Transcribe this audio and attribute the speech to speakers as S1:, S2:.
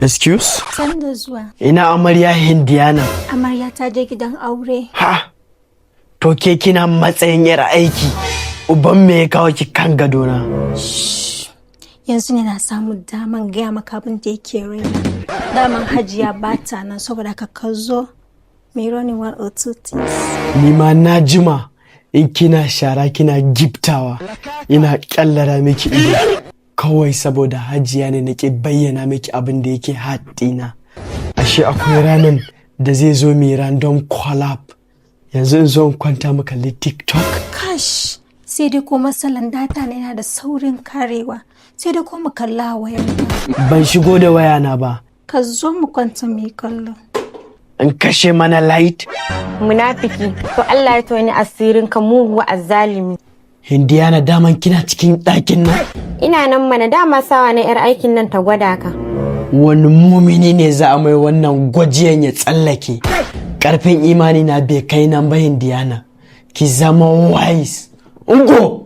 S1: Excuse?
S2: Sanda zuwa.
S1: Ina amarya Hindiyana.
S2: Amarya ta je gidan aure.
S1: Ha! To ke kina matsayin yar aiki. Uban me ya kawo ki kan gadona?
S2: Yanzu ne na samu daman gaya maka abin da yake raina. Daman hajiya bata nan saboda ka zo mai running 1 or 2 things.
S1: Ni ma na jima in kina shara kina giftawa ina kyallara miki ido. Kawai saboda hajiya ne nake bayyana miki abin da yake haɗina. Ashe akwai ranan da zai zo mai random collab. Yanzu in zo in kwanta maka TikTok.
S2: Kash, sai dai ko matsalan data ne yana da saurin karewa. Sai dai ko mu kalla wayar.
S1: Ban shigo da wayana ba.
S2: Ka zo mu kwanta mai kallo.
S1: In kashe mana light.
S3: Munafiki, to Allah ya toni asirin ka mugu azzalimi.
S1: Hindiyana daman kina cikin ɗakin nan?
S3: Ina nan mana dama sawa na yar aikin nan ta gwada ka.
S1: Wani mumini ne za a mai wannan gwajiyan ya tsallake? Karfin imani na bai kai nan ba Hindiyana. Ki zama wise. Ungo!